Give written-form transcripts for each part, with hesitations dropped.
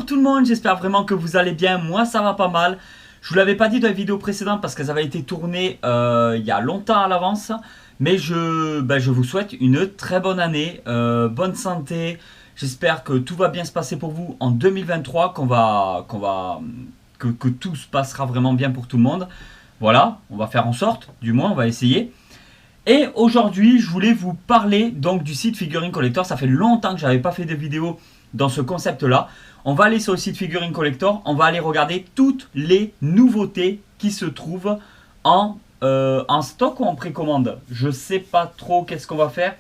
Bonjour tout le monde, j'espère vraiment que vous allez bien, moi ça va pas mal. Je vous l'avais pas dit dans les vidéos précédentes parce qu'elles avaient été tournées il y a longtemps à l'avance. Mais je vous souhaite une très bonne année, bonne santé. J'espère que tout va bien se passer pour vous en 2023, que tout se passera vraiment bien pour tout le monde. Voilà, on va faire en sorte, du moins on va essayer. Et aujourd'hui, je voulais vous parler donc du site Figurine Collector. Ça fait longtemps que j'avais pas fait de vidéo dans ce concept-là. On va aller sur le site Figurine Collector. On va aller regarder toutes les nouveautés qui se trouvent en stock ou en précommande. Je sais pas trop qu'est-ce qu'on va faire.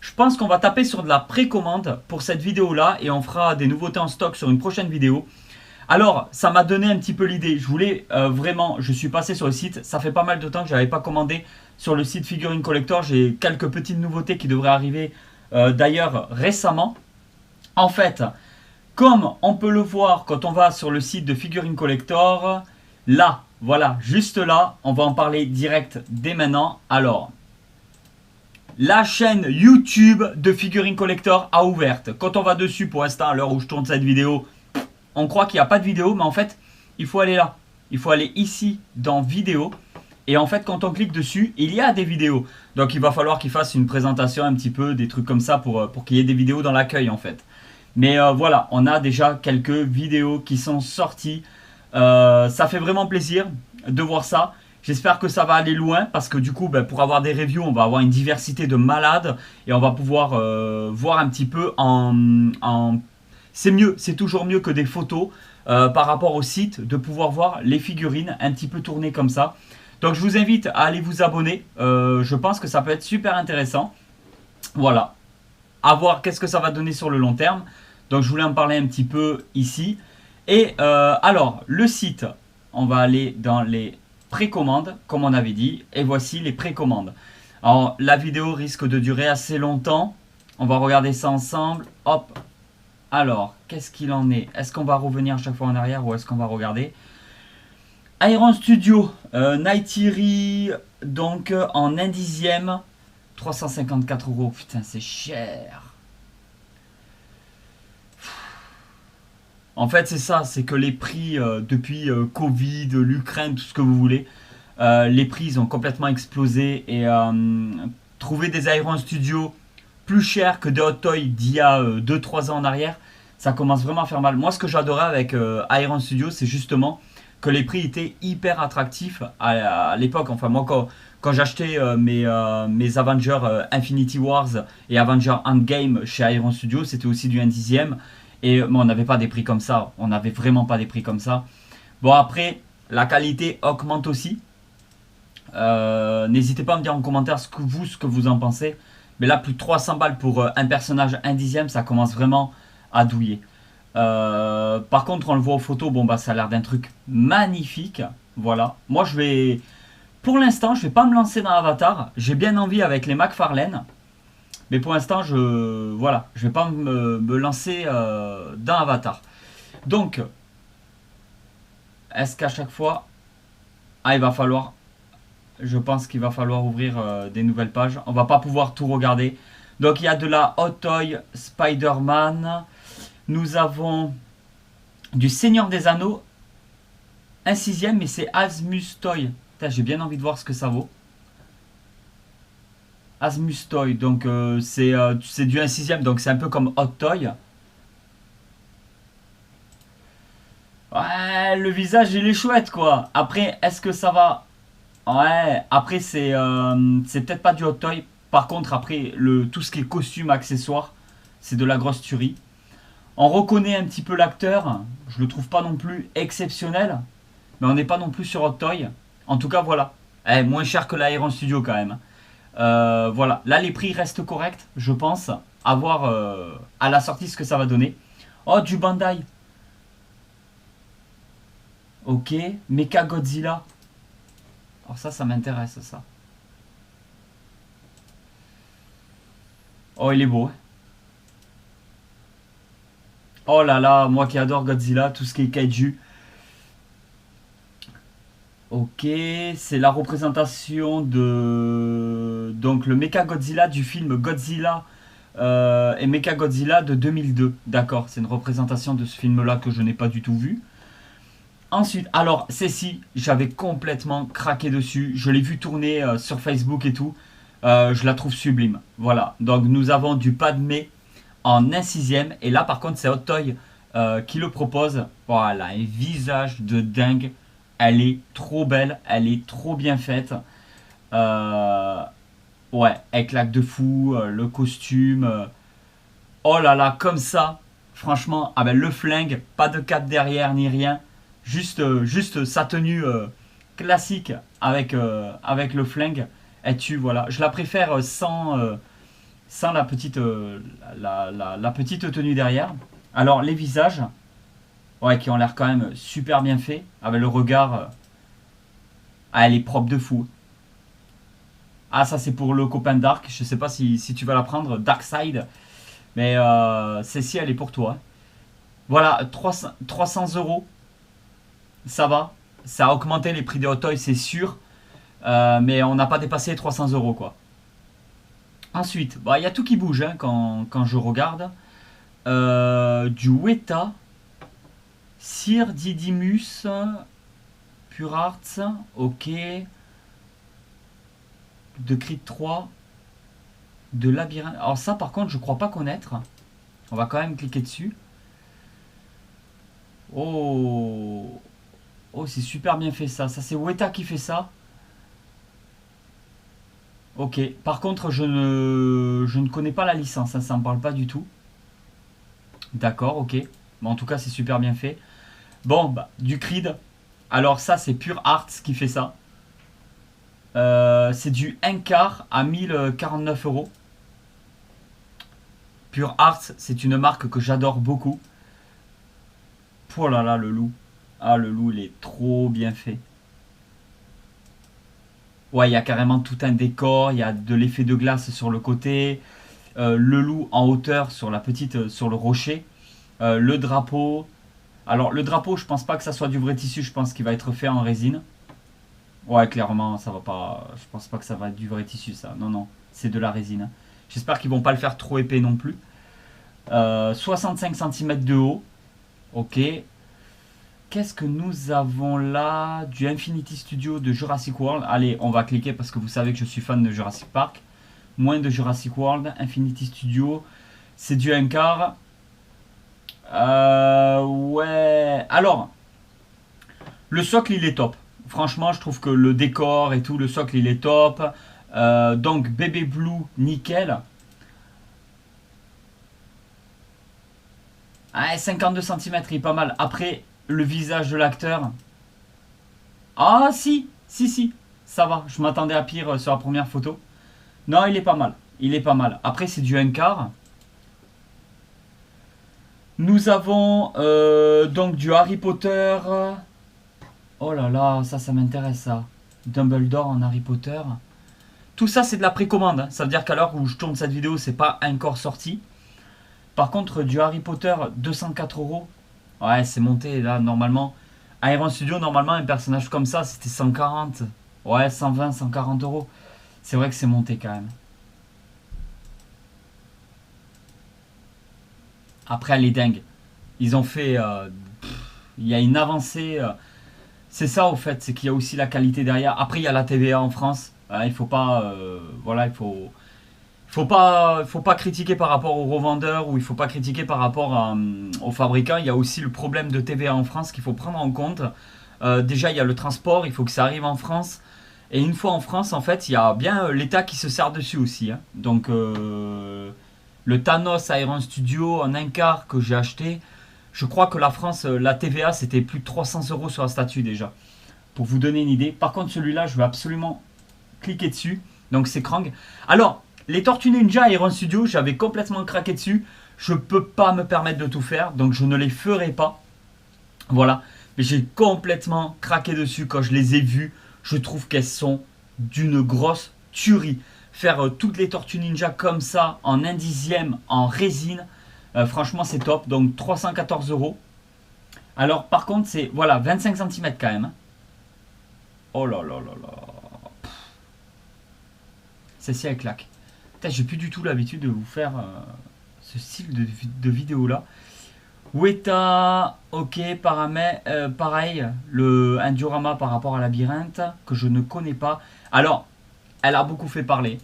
Je pense qu'on va taper sur de la précommande pour cette vidéo-là et on fera des nouveautés en stock sur une prochaine vidéo. Alors, ça m'a donné un petit peu l'idée. Je voulais vraiment, je suis passé sur le site. Ça fait pas mal de temps que je n'avais pas commandé sur le site Figurine Collector. J'ai quelques petites nouveautés qui devraient arriver d'ailleurs récemment. En fait, comme on peut le voir quand on va sur le site de Figurine Collector, là, voilà, juste là, on va en parler direct dès maintenant. Alors, la chaîne YouTube de Figurine Collector a ouverte. Quand on va dessus, pour l'instant, à l'heure où je tourne cette vidéo, on croit qu'il n'y a pas de vidéo, mais en fait, il faut aller là. Il faut aller ici dans vidéo. Et en fait, quand on clique dessus, il y a des vidéos. Donc, il va falloir qu'il fasse une présentation un petit peu, des trucs comme ça pour qu'il y ait des vidéos dans l'accueil en fait. Mais voilà, on a déjà quelques vidéos qui sont sorties. Ça fait vraiment plaisir de voir ça. J'espère que ça va aller loin parce que du coup, pour avoir des reviews, on va avoir une diversité de malades. Et on va pouvoir voir un petit peu c'est mieux, c'est toujours mieux que des photos par rapport au site, de pouvoir voir les figurines un petit peu tournées comme ça. Donc je vous invite à aller vous abonner, je pense que ça peut être super intéressant. Voilà, à voir qu'est-ce que ça va donner sur le long terme. Donc je voulais en parler un petit peu ici. Et alors, le site, on va aller dans les précommandes, comme on avait dit. Et voici les précommandes. Alors la vidéo risque de durer assez longtemps. On va regarder ça ensemble. Hop. Alors, qu'est-ce qu'il en est? Est-ce qu'on va revenir chaque fois en arrière ou est-ce qu'on va regarder? Iron Studio, Nightiri, donc en 1/10, 354 €. Putain, c'est cher. En fait, c'est ça, c'est que les prix depuis Covid, l'Ukraine, tout ce que vous voulez, les prix ils ont complètement explosé et trouver des Iron Studio plus chers que des Hot Toys d'il y a 2-3 ans en arrière, ça commence vraiment à faire mal. Moi, ce que j'adorais avec Iron Studio, c'est justement que les prix étaient hyper attractifs à l'époque. Enfin, moi, quand j'achetais mes Avengers Infinity Wars et Avengers Endgame chez Iron Studio, c'était aussi du 1/10. Et on n'avait pas des prix comme ça. On n'avait vraiment pas des prix comme ça. Bon, après, la qualité augmente aussi. N'hésitez pas à me dire en commentaire ce que vous en pensez. Mais là, plus de 300 balles pour un personnage 1/10, ça commence vraiment à douiller. Par contre, on le voit aux photos, bon bah ça a l'air d'un truc magnifique. Voilà. Moi, pour l'instant, je vais pas me lancer dans Avatar. J'ai bien envie avec les McFarlane. Mais pour l'instant, je vais pas me lancer dans Avatar. Donc, est-ce qu'à chaque fois... Ah, je pense qu'il va falloir ouvrir des nouvelles pages. On va pas pouvoir tout regarder. Donc, il y a de la Hot Toy Spider-Man. Nous avons du Seigneur des Anneaux. 1/6, mais c'est Asmus Toy. J'ai bien envie de voir ce que ça vaut. Asmus Toy, donc c'est du 1/6, donc c'est un peu comme Hot Toy. Ouais, le visage il est chouette quoi. Après, est-ce que ça va... Ouais, après c'est peut-être pas du Hot Toy. Par contre, après, tout ce qui est costume, accessoires, c'est de la grosse tuerie. On reconnaît un petit peu l'acteur. Je le trouve pas non plus exceptionnel. Mais on n'est pas non plus sur Hot Toy. En tout cas, voilà. Moins cher que l'Iron Studio quand même. Voilà, là les prix restent corrects, je pense. À voir à la sortie ce que ça va donner. Oh, du Bandai. Ok, Mecha Godzilla. Alors ça m'intéresse ça. Oh, il est beau. Oh là là, moi qui adore Godzilla, tout ce qui est kaiju. Ok, c'est la représentation de... Donc le Mecha Godzilla du film Godzilla et Mechagodzilla de 2002. D'accord, c'est une représentation de ce film-là que je n'ai pas du tout vu. Ensuite, alors, celle-ci, j'avais complètement craqué dessus. Je l'ai vu tourner sur Facebook et tout. Je la trouve sublime. Voilà, donc nous avons du Padmé en 1/6. Et là, par contre, c'est Hot Toy qui le propose. Voilà, un visage de dingue. Elle est trop belle, elle est trop bien faite. Ouais, elle claque de fou, le costume. Oh là là, comme ça, franchement, ah ben, le flingue, pas de cap derrière ni rien. Juste sa tenue classique avec le flingue. Elle tue, voilà. Je la préfère sans la petite, la petite tenue derrière. Alors, les visages, ouais, qui ont l'air quand même super bien faits. Avec le regard, ah, elle est propre de fou. Ah, ça c'est pour le copain Dark. Je sais pas si tu vas la prendre, Darkside. Mais celle-ci, elle est pour toi. Voilà, 300 euros. Ça va. Ça a augmenté les prix des Hot Toys, c'est sûr. Mais on n'a pas dépassé les 300 euros, quoi. Ensuite, bah, y a tout qui bouge hein, quand je regarde. Du Weta. Sir Didymus. Pure Arts. Ok. De Creed 3. De Labyrinthe. Alors ça, par contre, je crois pas connaître. On va quand même cliquer dessus. Oh, oh, c'est super bien fait ça. Ça, c'est Weta qui fait ça. Ok. Par contre, je ne connais pas la licence. Hein, ça me parle pas du tout. D'accord, ok. Bon, en tout cas, c'est super bien fait. Bon, bah, du Creed. Alors ça, c'est Pure Arts qui fait ça. C'est du 1 quart à 1049 euros. Pure Arts, c'est une marque que j'adore beaucoup. Oh là là, le loup. Ah, le loup, il est trop bien fait. Ouais, il y a carrément tout un décor. Il y a de l'effet de glace sur le côté. Le loup en hauteur sur la petite, sur le rocher. Le drapeau. Alors, le drapeau, je pense pas que ça soit du vrai tissu. Je pense qu'il va être fait en résine. Ouais, clairement, ça va pas. Je pense pas que ça va être du vrai tissu, ça. Non, non, c'est de la résine. J'espère qu'ils vont pas le faire trop épais non plus. 65 cm de haut. Ok. Qu'est-ce que nous avons là? Du Infinity Studio de Jurassic World. Allez, on va cliquer parce que vous savez que je suis fan de Jurassic Park. Moins de Jurassic World. Infinity Studio. C'est du 1 quart. Ouais. Alors, le socle, il est top. Franchement, je trouve que le décor et tout, le socle, il est top. Donc, Baby Blue, nickel. Ah, 52 cm, il est pas mal. Après, le visage de l'acteur. Ah, si, si, si. Ça va, je m'attendais à pire sur la première photo. Non, il est pas mal. Il est pas mal. Après, c'est du 1 quart. Nous avons donc du Harry Potter. Oh là là, ça m'intéresse ça. Dumbledore en Harry Potter. Tout ça, c'est de la précommande. Hein. Ça veut dire qu'à l'heure où je tourne cette vidéo, c'est pas encore sorti. Par contre, du Harry Potter, 204 euros. Ouais, c'est monté là, normalement. À Iron Studio, normalement, un personnage comme ça, c'était 140. Ouais, 120, 140 euros. C'est vrai que c'est monté quand même. Après, elle est dingue. Ils ont fait. Il y a une avancée. C'est ça, au fait, c'est qu'il y a aussi la qualité derrière. Après, il y a la TVA en France. Il faut pas. Voilà, il faut. Faut pas critiquer par rapport aux revendeurs ou il faut pas critiquer par rapport aux fabricants. Il y a aussi le problème de TVA en France qu'il faut prendre en compte. Déjà, il y a le transport, il faut que ça arrive en France. Et une fois en France, en fait, il y a bien l'État qui se sert dessus aussi. Hein. Donc, le Thanos Iron Studio en 1 quart que j'ai acheté, je crois que la France, la TVA, c'était plus de 300 euros sur la statue déjà. Pour vous donner une idée. Par contre, celui-là, je vais absolument cliquer dessus. Donc, c'est Krang. Alors, les Tortues Ninja Iron Studio, j'avais complètement craqué dessus. Je peux pas me permettre de tout faire, donc je ne les ferai pas. Voilà. Mais j'ai complètement craqué dessus quand je les ai vues. Je trouve qu'elles sont d'une grosse tuerie. Faire toutes les Tortues Ninja comme ça, en 1/10, en résine, franchement c'est top. Donc 314 euros. Alors par contre c'est, voilà, 25 cm quand même. Oh là là là là. Celle-ci elle claque. J'ai plus du tout l'habitude de vous faire ce style de vidéo là. Weta, ok, pareil, un diorama par rapport à Labyrinthe, que je ne connais pas. Alors, elle a beaucoup fait parler.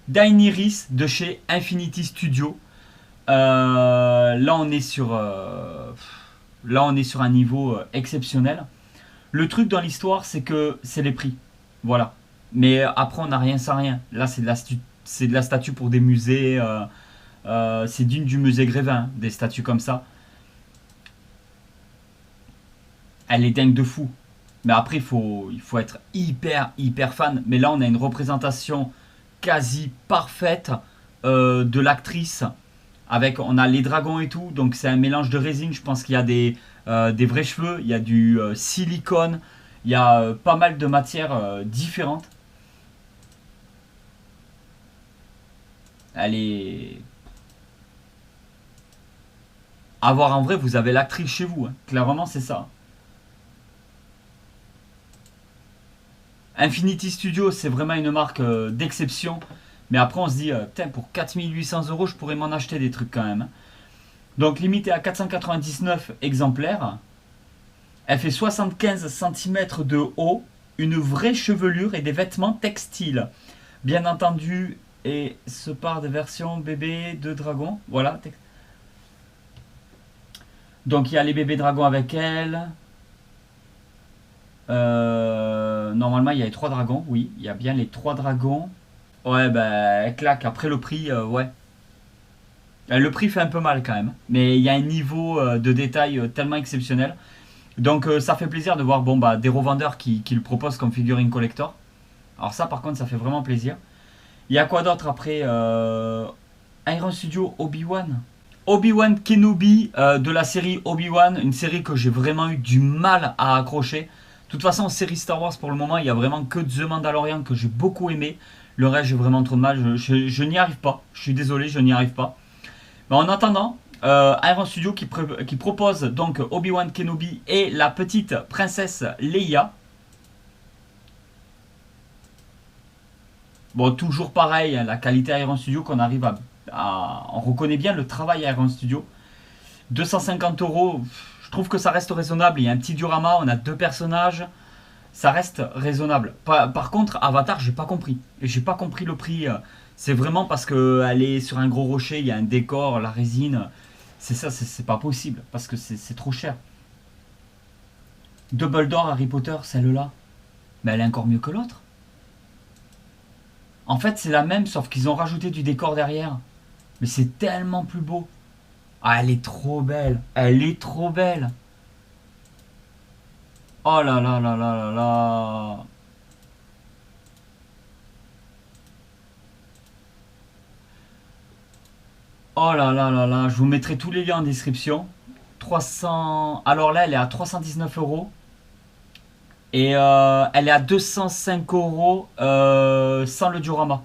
Daenerys de chez Infinity Studio. Là, on est sur un niveau exceptionnel. Le truc dans l'histoire, c'est que c'est les prix. Voilà. Mais après, on n'a rien sans rien. Là, c'est de la statue pour des musées. C'est digne du musée Grévin, des statues comme ça. Elle est dingue de fou. Mais après, il faut être hyper fan. Mais là, on a une représentation quasi parfaite de l'actrice. On a les dragons et tout. Donc, c'est un mélange de résine. Je pense qu'il y a des vrais cheveux. Il y a du silicone. Il y a pas mal de matières différentes. Elle est... À voir en vrai, vous avez l'actrice chez vous. Hein. Clairement, c'est ça. Infinity Studio, c'est vraiment une marque d'exception. Mais après, on se dit, pour 4800 €, je pourrais m'en acheter des trucs quand même. Donc, limité à 499 exemplaires. Elle fait 75 cm de haut, une vraie chevelure et des vêtements textiles. Bien entendu, et se part de version bébé de dragon. Voilà. Donc, il y a les bébés dragons avec elle. Normalement, il y a les 3 dragons. Oui, il y a bien les 3 dragons. Ouais, bah, elle claque. Après le prix, ouais. Le prix fait un peu mal quand même. Mais il y a un niveau de détail tellement exceptionnel. Donc, ça fait plaisir de voir des revendeurs qui le proposent comme figurine collector. Alors, ça, par contre, ça fait vraiment plaisir. Il y a quoi d'autre après Iron Studio Obi-Wan. Obi-Wan Kenobi de la série Obi-Wan. Une série que j'ai vraiment eu du mal à accrocher. De toute façon, série Star Wars pour le moment, il n'y a vraiment que The Mandalorian que j'ai beaucoup aimé. Le reste, j'ai vraiment trop de mal. Je n'y arrive pas. Je suis désolé, je n'y arrive pas. Mais en attendant, Iron Studio qui propose donc Obi-Wan Kenobi et la petite princesse Leia. Bon, toujours pareil, hein, la qualité Iron Studio qu'on arrive on reconnaît bien le travail Iron Studio. 250 €, je trouve que ça reste raisonnable. Il y a un petit diorama, on a 2 personnages. Ça reste raisonnable. Par contre, Avatar, j'ai pas compris. J'ai pas compris le prix. C'est vraiment parce qu'elle est sur un gros rocher, il y a un décor, la résine. C'est ça, c'est pas possible. Parce que c'est trop cher. Dumbledore, Harry Potter, celle-là. Mais elle est encore mieux que l'autre. En fait, c'est la même, sauf qu'ils ont rajouté du décor derrière. Mais c'est tellement plus beau. Ah, elle est trop belle. Elle est trop belle. Oh là là là là là là. Oh là là là là. Je vous mettrai tous les liens en description. 300... Alors là, elle est à 319 €. Et elle est à 205 € sans le diorama.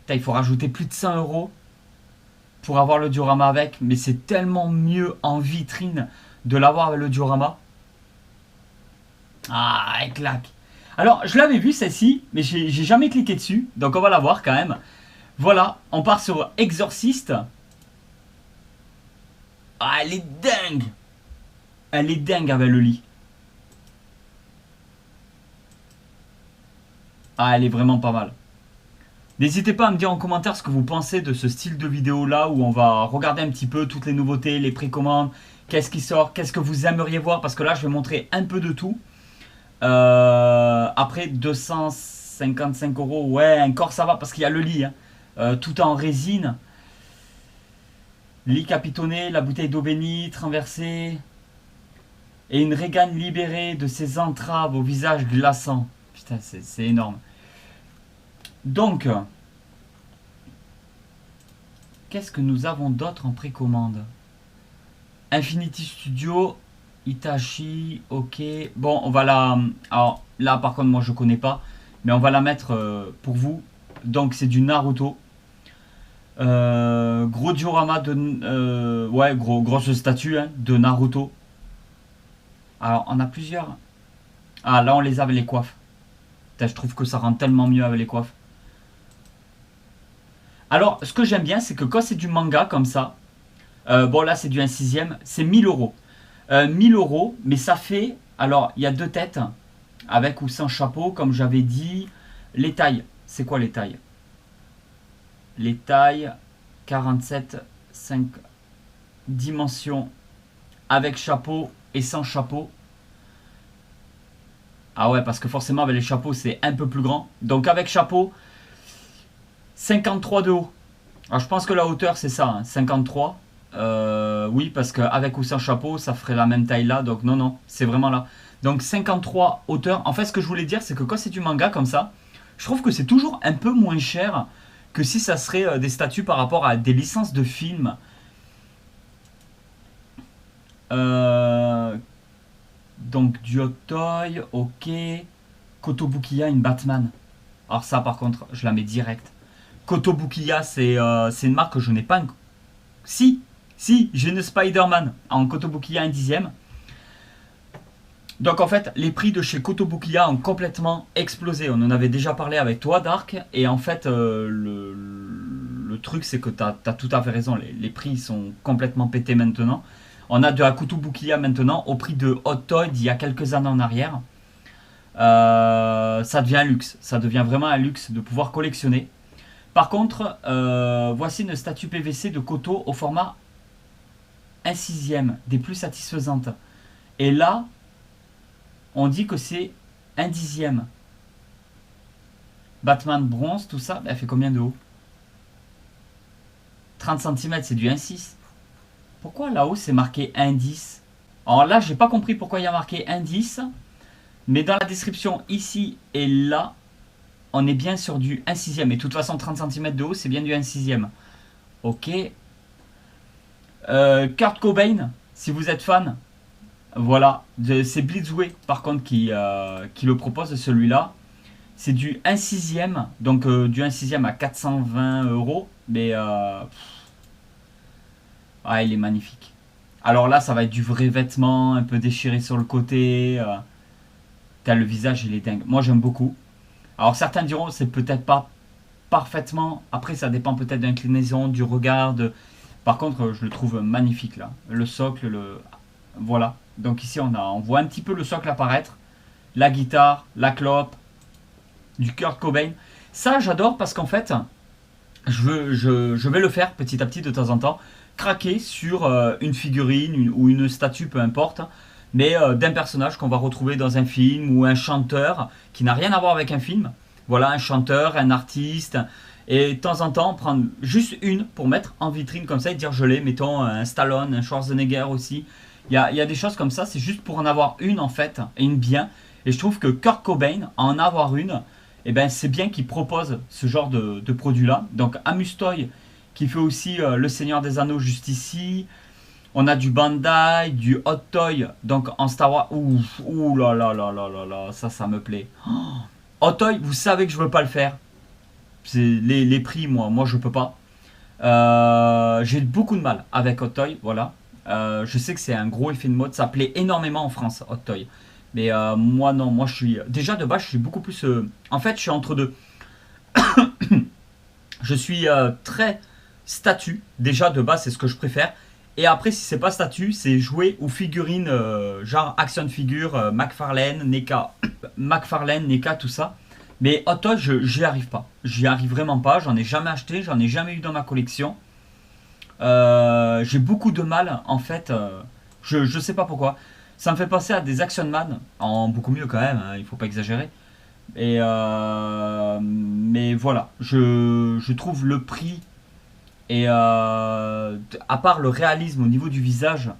Putain, il faut rajouter plus de 100 € pour avoir le diorama avec. Mais c'est tellement mieux en vitrine de l'avoir avec le diorama. Ah, elle claque. Alors, je l'avais vu celle-ci, mais j'ai jamais cliqué dessus. Donc, on va la voir quand même. Voilà, on part sur Exorcist. Ah, elle est dingue. Elle est dingue avec le lit. Ah, elle est vraiment pas mal. N'hésitez pas à me dire en commentaire ce que vous pensez de ce style de vidéo là où on va regarder un petit peu toutes les nouveautés, les précommandes, qu'est-ce qui sort, qu'est-ce que vous aimeriez voir, parce que là je vais montrer un peu de tout. Après 255 €, ouais, encore ça va parce qu'il y a le lit, hein. Tout en résine. Lit capitonné, la bouteille d'eau bénite renversée et une Régane libérée de ses entraves au visage glaçant. Putain, c'est énorme. Donc, qu'est-ce que nous avons d'autre en précommande? Infinity Studio, Itachi, ok. Bon, on va la... Alors, là, par contre, moi, je connais pas. Mais on va la mettre pour vous. Donc, c'est du Naruto. Gros diorama de... ouais, grosse statue hein, de Naruto. Alors, on a plusieurs. Ah, là, on les a avec les coiffes. Putain, je trouve que ça rend tellement mieux avec les coiffes. Alors, ce que j'aime bien, c'est que quand c'est du manga comme ça, bon là c'est du 1/6, c'est 1000 euros. 1000 euros, mais ça fait, alors il y a deux têtes, avec ou sans chapeau, comme j'avais dit. Les tailles, c'est quoi les tailles? Les tailles, 47, 5 dimensions, avec chapeau et sans chapeau. Ah ouais, parce que forcément avec les chapeaux c'est un peu plus grand. Donc avec chapeau, 53 de haut. Alors je pense que la hauteur c'est ça, hein, 53. Oui, parce qu'avec ou sans chapeau, ça ferait la même taille là. Donc non, non, c'est vraiment là. Donc 53 hauteur. En fait, ce que je voulais dire, c'est que quand c'est du manga comme ça, je trouve que c'est toujours un peu moins cher que si ça serait des statues par rapport à des licences de films. Donc du Hot Toy, ok. Kotobukiya, une Batman. Alors ça par contre, je la mets direct. Kotobukiya, c'est une marque que je n'ai pas... Si, si, j'ai une Spider-Man en Kotobukiya 1/10. Donc en fait, les prix de chez Kotobukiya ont complètement explosé. On en avait déjà parlé avec toi, Dark. Et en fait, le truc, c'est que tu as tout à fait raison. Les prix sont complètement pétés maintenant. On a de la Kotobukiya maintenant au prix de Hot Toy d'il y a quelques années en arrière. Ça devient un luxe. Ça devient vraiment un luxe de pouvoir collectionner. Par contre, voici une statue PVC de Koto au format 1/6, des plus satisfaisantes. Et là, on dit que c'est 1/10. Batman bronze, tout ça, elle fait combien de haut? 30 cm, c'est du 1/6. Pourquoi là-haut c'est marqué 1/10? Alors là, j'ai pas compris pourquoi il y a marqué 1/10. Mais dans la description ici et là, on est bien sur du 1/6. Et de toute façon, 30 cm de haut, c'est bien du 1/6. Ok. Kurt Cobain, si vous êtes fan, voilà. C'est Blitzway, par contre, qui le propose, celui-là. C'est du 1/6. Donc, du 1/6 à 420 euros. Mais, ah, il est magnifique. Alors là, ça va être du vrai vêtement, un peu déchiré sur le côté. T'as le visage, il est dingue. Moi, j'aime beaucoup. Alors certains diront c'est peut-être pas parfaitement. Après ça dépend peut-être de l'inclinaison, du regard. Par contre je le trouve magnifique là. Le socle, voilà. Donc ici on voit un petit peu le socle apparaître. La guitare, la clope, du Kurt Cobain. Ça j'adore parce qu'en fait je vais le faire petit à petit de temps en temps. Craquer sur une figurine ou une statue, peu importe. Mais d'un personnage qu'on va retrouver dans un film ou un chanteur qui n'a rien à voir avec un film. Voilà, un chanteur, un artiste. Et de temps en temps, prendre juste une pour mettre en vitrine comme ça et dire je l'ai. Mettons un Stallone, un Schwarzenegger aussi. Il y a des choses comme ça, c'est juste pour en avoir une en fait, et une bien. Et je trouve que Kurt Cobain, en avoir une, eh ben, c'est bien qu'il propose ce genre de produit-là. Donc Amustoy, qui fait aussi Le Seigneur des Anneaux juste ici. On a du Bandai, du Hot Toy, donc en Star Wars. Ouh là là là là là là, ça me plaît. Oh, Hot Toy, vous savez que je veux pas le faire. C'est les prix, moi je peux pas. J'ai beaucoup de mal avec Hot Toy, voilà. Je sais que c'est un gros effet de mode, ça plaît énormément en France, Hot Toy. Mais moi non, moi je suis... Déjà de base, je suis beaucoup plus... En fait, je suis entre deux. Je suis très statue, déjà de base, c'est ce que je préfère. Et après, si c'est pas statue, c'est jouet ou figurine, genre action figure, McFarlane, NECA, tout ça. Mais Hot Toys, j'y arrive pas. J'y arrive vraiment pas. J'en ai jamais acheté, j'en ai jamais eu dans ma collection. J'ai beaucoup de mal, en fait. Je sais pas pourquoi. Ça me fait penser à des Action Man, en beaucoup mieux quand même, hein, il faut pas exagérer. Mais voilà, je trouve le prix. Et à part le réalisme au niveau du visage,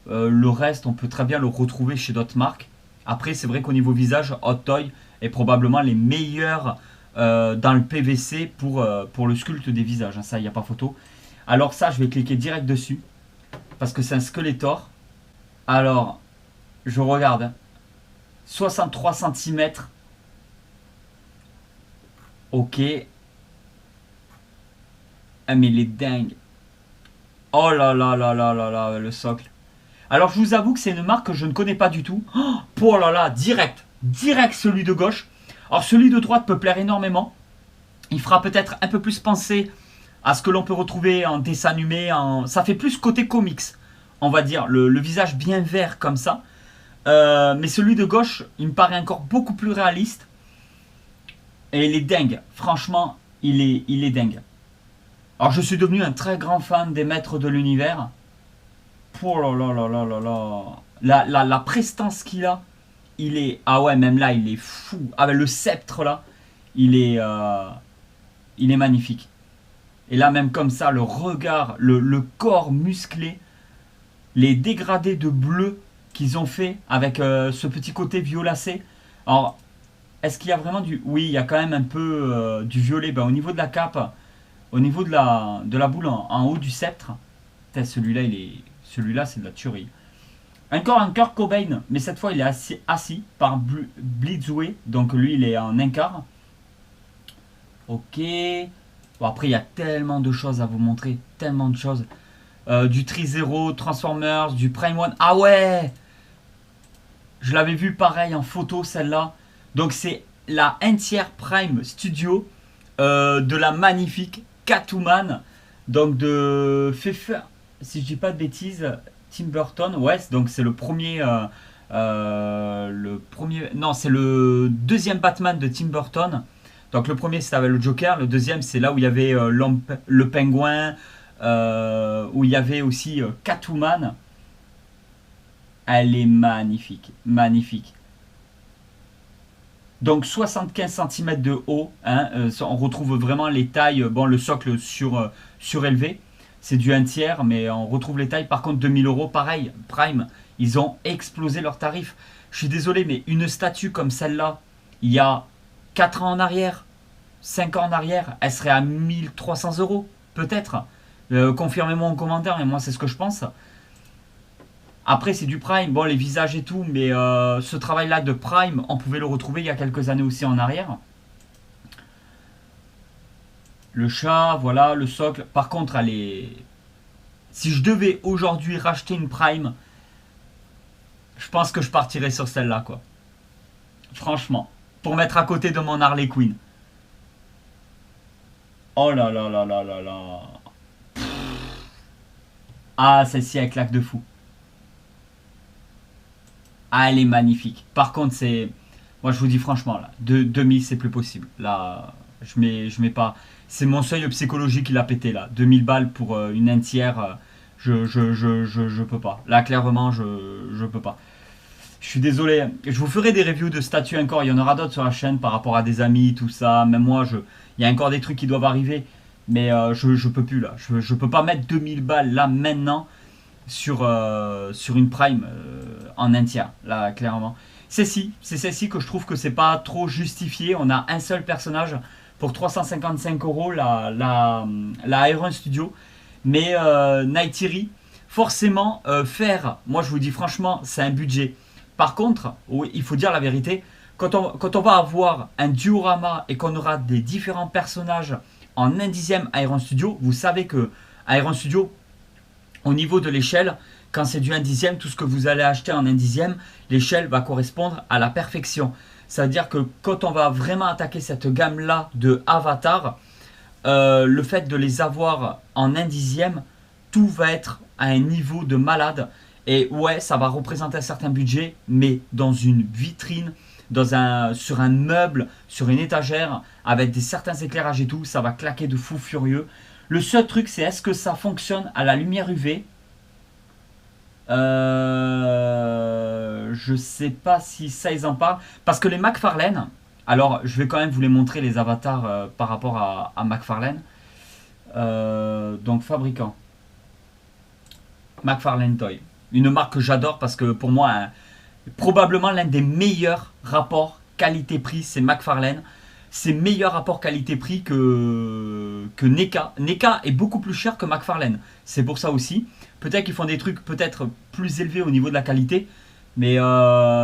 le reste, on peut très bien le retrouver chez d'autres marques. Après, c'est vrai qu'au niveau visage, Hot Toy est probablement les meilleurs dans le PVC pour le sculpte des visages. Hein, ça, il n'y a pas photo. Alors ça, je vais cliquer direct dessus. Parce que c'est un Skeletor. Alors, je regarde. Hein. 63 cm. Ok. Ah mais il est dingue. Oh là là là là là là, le socle. Alors je vous avoue que c'est une marque que je ne connais pas du tout. Oh là là, direct. Direct celui de gauche. Alors celui de droite peut plaire énormément. Il fera peut-être un peu plus penser à ce que l'on peut retrouver en dessin animé. Ça fait plus côté comics, on va dire. Le visage bien vert comme ça. Mais celui de gauche, il me paraît encore beaucoup plus réaliste. Et il est dingue. Franchement, il est dingue. Alors je suis devenu un très grand fan des Maîtres de l'Univers. Oh là là là là là là. La prestance qu'il a, il est... Ah ouais, même là, il est fou. Ah ben le sceptre là, il est magnifique. Et là, même comme ça, le regard, le corps musclé, les dégradés de bleu qu'ils ont fait avec ce petit côté violacé. Alors, est-ce qu'il y a vraiment du... Oui, il y a quand même un peu du violet. Ben, au niveau de la cape, au niveau de la boule en haut du sceptre, celui-là, c'est de la tuerie. Encore un Kurt Cobain, mais cette fois, il est assis par Blitzway. Donc, lui, il est en quart. Ok. Bon, après, il y a tellement de choses à vous montrer. Tellement de choses. Du Tri-Zero, Transformers, du Prime One. Ah ouais! Je l'avais vu pareil en photo, celle-là. Donc, c'est la entière Prime Studio de la magnifique Catwoman. Donc, de Pfeiffer, si je dis pas de bêtises, Tim Burton. Ouais, donc c'est le premier... non, c'est le deuxième Batman de Tim Burton. Donc le premier c'était avec le Joker, le deuxième c'est là où il y avait le pingouin, où il y avait aussi Catwoman. Elle est magnifique, magnifique. Donc 75 cm de haut, hein, on retrouve vraiment les tailles, bon le socle surélevé, c'est du 1/3, mais on retrouve les tailles. Par contre 2000 €, pareil, Prime, ils ont explosé leurs tarifs. Je suis désolé, mais une statue comme celle-là, il y a 4 ans en arrière, 5 ans en arrière, elle serait à 1300 €, peut-être. Confirmez-moi en commentaire, mais moi c'est ce que je pense. Après c'est du Prime, bon les visages et tout, mais ce travail-là de Prime, on pouvait le retrouver il y a quelques années aussi en arrière. Le chat, voilà, le socle. Par contre, elle est... Si je devais aujourd'hui racheter une Prime, je pense que je partirais sur celle-là, quoi. Franchement. Pour mettre à côté de mon Harley Quinn. Oh là là là là là là. Ah, celle-ci, elle claque de fou. Ah, elle est magnifique. Par contre, c'est... Moi, je vous dis franchement, là, 2000, c'est plus possible. Là, je mets pas... C'est mon seuil psychologique qui l'a pété, là. 2000 balles pour une entière, je peux pas. Là, clairement, je peux pas. Je suis désolé. Je vous ferai des reviews de statues encore. Il y en aura d'autres sur la chaîne par rapport à des amis, tout ça. Même moi, il y a encore des trucs qui doivent arriver. Mais je peux plus, là. Je peux pas mettre 2000 balles, là, maintenant, sur une Prime en entière. Là, clairement. C'est celle-ci que je trouve que c'est pas trop justifié. On a un seul personnage pour 355 €, la Iron Studio. Mais Neytiri, forcément, moi je vous dis franchement, c'est un budget. Par contre, oui, il faut dire la vérité, quand on va avoir un diorama et qu'on aura des différents personnages en 1/10 Iron Studio, vous savez que Iron Studio, au niveau de l'échelle, quand c'est du 1/10, tout ce que vous allez acheter en 1/10, l'échelle va correspondre à la perfection. C'est-à-dire que quand on va vraiment attaquer cette gamme-là de Avatar, le fait de les avoir en 1/10, tout va être à un niveau de malade. Et ouais, ça va représenter un certain budget, mais dans une vitrine, sur un meuble, sur une étagère, avec certains éclairages et tout, ça va claquer de fou furieux. Le seul truc, c'est est-ce que ça fonctionne à la lumière UV? Je sais pas si ça ils en parlent. Parce que les McFarlane, alors je vais quand même vous les montrer les avatars par rapport à McFarlane. Donc fabricant. McFarlane Toy. Une marque que j'adore parce que pour moi, probablement l'un des meilleurs rapports qualité-prix, c'est McFarlane. C'est meilleur rapport qualité-prix que NECA. NECA est beaucoup plus cher que McFarlane. C'est pour ça aussi. Peut-être qu'ils font des trucs peut-être plus élevés au niveau de la qualité, mais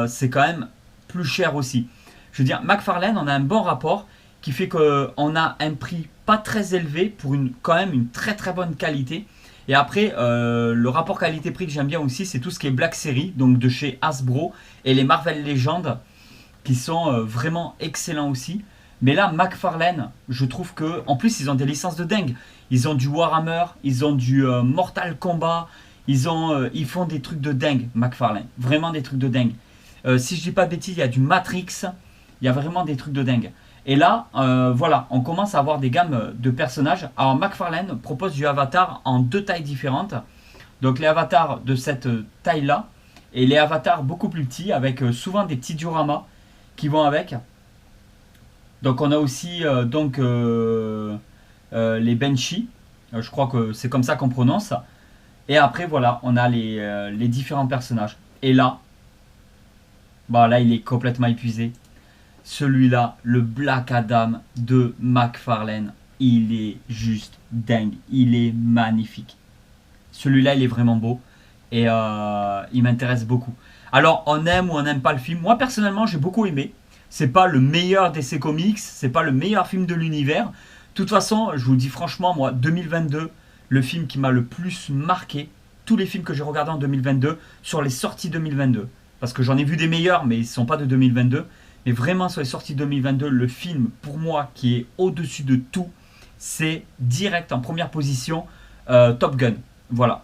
c'est quand même plus cher aussi. Je veux dire, McFarlane, on a un bon rapport qui fait qu'on a un prix pas très élevé pour quand même une très très bonne qualité. Et après, le rapport qualité-prix que j'aime bien aussi, c'est tout ce qui est Black Series, donc de chez Hasbro, et les Marvel Legends, qui sont vraiment excellents aussi. Mais là, McFarlane, je trouve que, en plus, ils ont des licences de dingue. Ils ont du Warhammer, ils ont du Mortal Kombat, ils font des trucs de dingue, McFarlane. Vraiment des trucs de dingue. Si je dis pas de bêtises, il y a du Matrix, il y a vraiment des trucs de dingue. Et là, voilà, on commence à avoir des gammes de personnages. Alors, McFarlane propose du avatar en 2 tailles différentes. Donc, les avatars de cette taille-là et les avatars beaucoup plus petits avec souvent des petits dioramas qui vont avec. Donc, on a aussi les Banshee. Je crois que c'est comme ça qu'on prononce. Et après, voilà, on a les différents personnages. Et là, bah là, il est complètement épuisé. Celui-là, le Black Adam de McFarlane, il est juste dingue. Il est magnifique. Celui-là, il est vraiment beau. Et il m'intéresse beaucoup. Alors, on aime ou on n'aime pas le film. Moi, personnellement, j'ai beaucoup aimé. C'est pas le meilleur DC Comics. C'est pas le meilleur film de l'univers. De toute façon, je vous dis franchement, moi, 2022, le film qui m'a le plus marqué, tous les films que j'ai regardés en 2022, sur les sorties 2022. Parce que j'en ai vu des meilleurs, mais ils ne sont pas de 2022. Mais vraiment, sur les sorties 2022, le film, pour moi, qui est au-dessus de tout, c'est direct en première position, Top Gun. Voilà,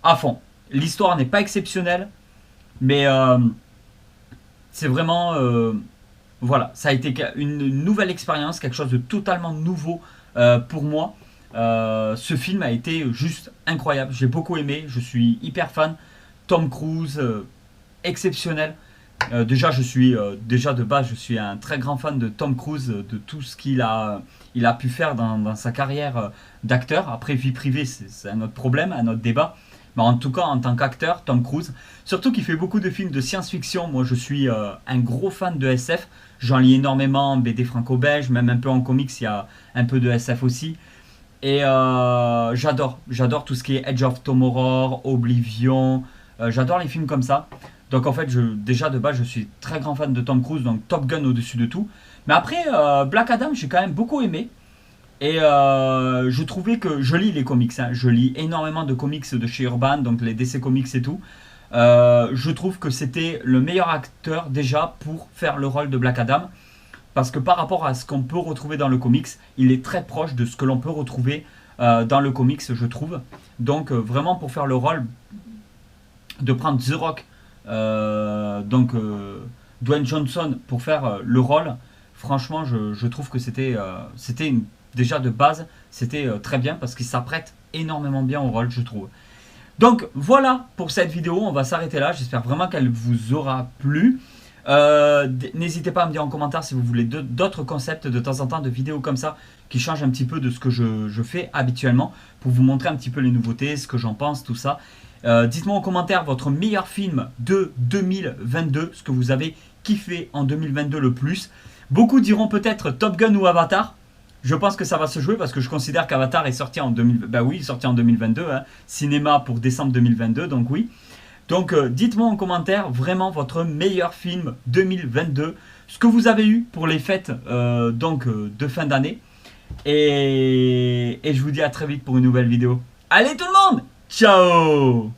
à fond. L'histoire n'est pas exceptionnelle, mais c'est vraiment... voilà, ça a été une nouvelle expérience, quelque chose de totalement nouveau pour moi. Ce film a été juste incroyable, j'ai beaucoup aimé, je suis hyper fan. Tom Cruise, exceptionnel. Déjà de base, je suis un très grand fan de Tom Cruise, de tout ce qu'il a pu faire dans sa carrière d'acteur. Après, vie privée, c'est un autre problème, un autre débat. Mais en tout cas, en tant qu'acteur, Tom Cruise, surtout qu'il fait beaucoup de films de science-fiction. Moi, je suis un gros fan de SF. J'en lis énormément en BD franco-belge, même un peu en comics, il y a un peu de SF aussi. Et j'adore tout ce qui est Edge of Tomorrow, Oblivion. J'adore les films comme ça. Donc en fait, déjà de base, je suis très grand fan de Tom Cruise, donc Top Gun au-dessus de tout. Mais après, Black Adam, j'ai quand même beaucoup aimé. Et je trouvais que je lis les comics, hein. Je lis énormément de comics de chez Urban, donc les DC Comics et tout. Je trouve que c'était le meilleur acteur déjà pour faire le rôle de Black Adam. Parce que par rapport à ce qu'on peut retrouver dans le comics, il est très proche de ce que l'on peut retrouver dans le comics, je trouve. Donc vraiment pour faire le rôle, de prendre The Rock, Dwayne Johnson pour faire le rôle, franchement je trouve que c'était déjà de base, c'était très bien parce qu'il s'apprête énormément bien au rôle, je trouve. Donc voilà pour cette vidéo, on va s'arrêter là, j'espère vraiment qu'elle vous aura plu. N'hésitez pas à me dire en commentaire si vous voulez d'autres concepts de temps en temps, de vidéos comme ça qui changent un petit peu de ce que je fais habituellement, pour vous montrer un petit peu les nouveautés, ce que j'en pense, tout ça. Dites-moi en commentaire votre meilleur film de 2022, ce que vous avez kiffé en 2022 le plus. Beaucoup diront peut-être Top Gun ou Avatar. Je pense que ça va se jouer parce que je considère qu'Avatar est sorti en 2022, hein, cinéma pour décembre 2022, donc oui. Donc dites-moi en commentaire vraiment votre meilleur film 2022, ce que vous avez eu pour les fêtes de fin d'année. Et je vous dis à très vite pour une nouvelle vidéo. Allez tout le monde, ciao!